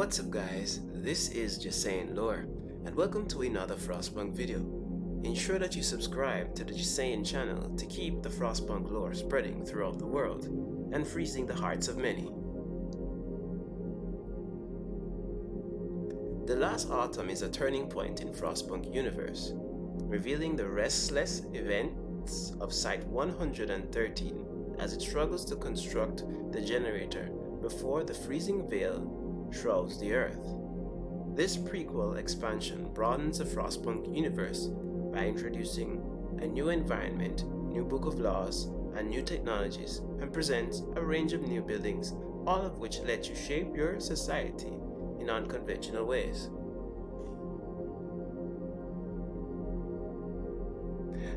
What's up guys, this is Just Saying Lore, and welcome to another Frostpunk video. Ensure that you subscribe to the Just Saying channel to keep the Frostpunk lore spreading throughout the world, and freezing the hearts of many. The last autumn is a turning point in Frostpunk universe, revealing the restless events of Site 113 as it struggles to construct the generator before the freezing veil shrouds the Earth. This prequel expansion broadens the Frostpunk universe by introducing a new environment, new book of laws, and new technologies, and presents a range of new buildings, all of which let you shape your society in unconventional ways.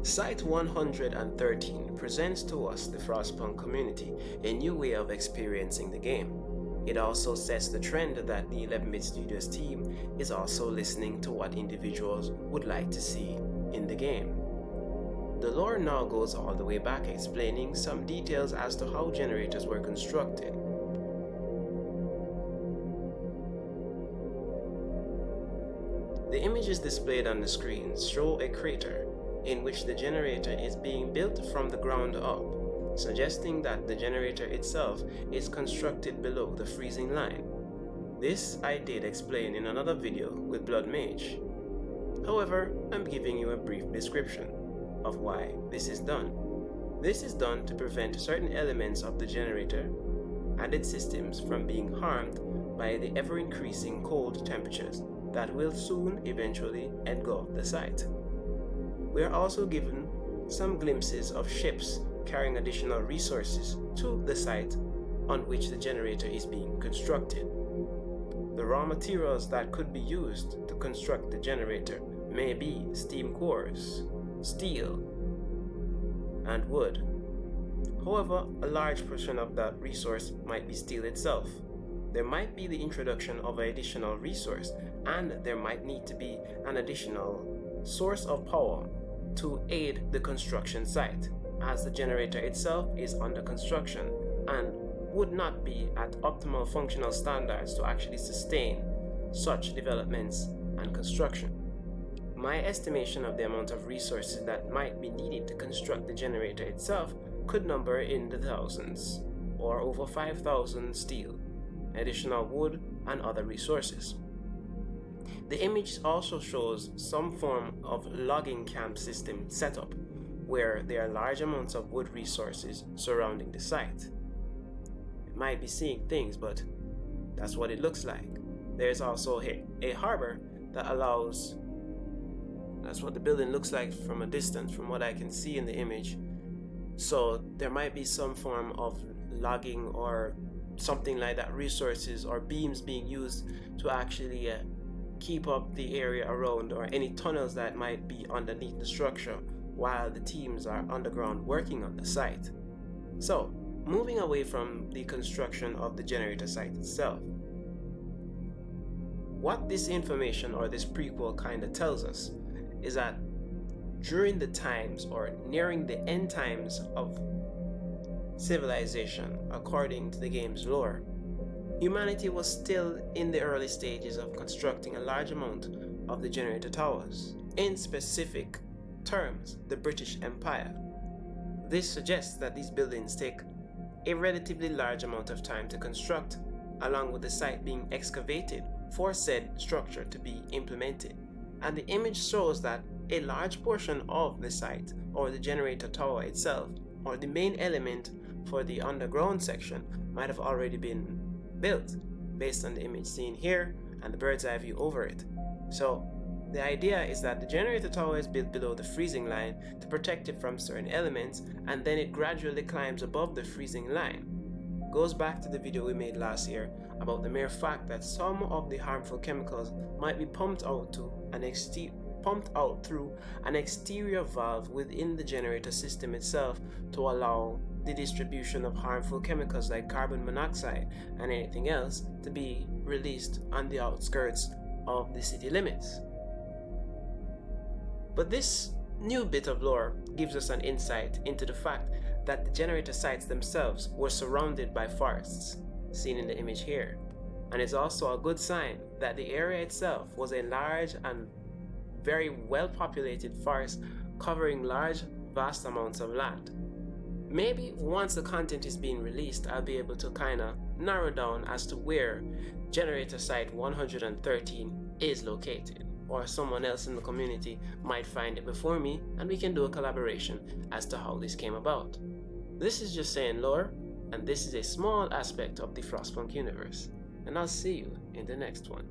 Site 113 presents to us, the Frostpunk community, a new way of experiencing the game. It also sets the trend that the 11-bit Studios team is also listening to what individuals would like to see in the game. The lore now goes all the way back, explaining some details as to how generators were constructed. The images displayed on the screen show a crater in which the generator is being built from the ground up, suggesting that the generator itself is constructed below the freezing line. This I did explain in another video with Blood Mage. However, I'm giving you a brief description of why this is done. This is done to prevent certain elements of the generator and its systems from being harmed by the ever-increasing cold temperatures that will soon eventually engulf the site. We are also given some glimpses of ships carrying additional resources to the site on which the generator is being constructed. The raw materials that could be used to construct the generator may be steam cores, steel, and wood. However, a large portion of that resource might be steel itself. There might be the introduction of an additional resource, and there might need to be an additional source of power to aid the construction site, as the generator itself is under construction and would not be at optimal functional standards to actually sustain such developments and construction. My estimation of the amount of resources that might be needed to construct the generator itself could number in the thousands, or over 5,000 steel, additional wood, and other resources. The image also shows some form of logging camp system setup, where there are large amounts of wood resources surrounding the site. It might be seeing things, but that's what it looks like. There's also a harbor that allows, that's what the building looks like from a distance, from what I can see in the image. So there might be some form of logging or something like that, resources or beams being used to actually keep up the area around, or any tunnels that might be underneath the structure while the teams are underground working on the site. So, moving away from the construction of the generator site itself, what this information or this prequel kind of tells us is that during the times or nearing the end times of civilization, according to the game's lore, humanity was still in the early stages of constructing a large amount of the generator towers. In specific terms, the British Empire. This suggests that these buildings take a relatively large amount of time to construct, along with the site being excavated for said structure to be implemented. And the image shows that a large portion of the site, or the generator tower itself, or the main element for the underground section, might have already been built, based on the image seen here and the bird's eye view over it. So the idea is that the generator tower is built below the freezing line to protect it from certain elements, and then it gradually climbs above the freezing line. Goes back to the video we made last year about the mere fact that some of the harmful chemicals might be pumped out through an exterior valve within the generator system itself to allow the distribution of harmful chemicals like carbon monoxide and anything else to be released on the outskirts of the city limits. But this new bit of lore gives us an insight into the fact that the generator sites themselves were surrounded by forests, seen in the image here, and it's also a good sign that the area itself was a large and very well populated forest covering large, vast amounts of land. Maybe once the content is being released, I'll be able to kind of narrow down as to where generator site 113 is located, or someone else in the community might find it before me and we can do a collaboration as to how this came about. This is just saying lore, and this is a small aspect of the Frostpunk universe, and I'll see you in the next one.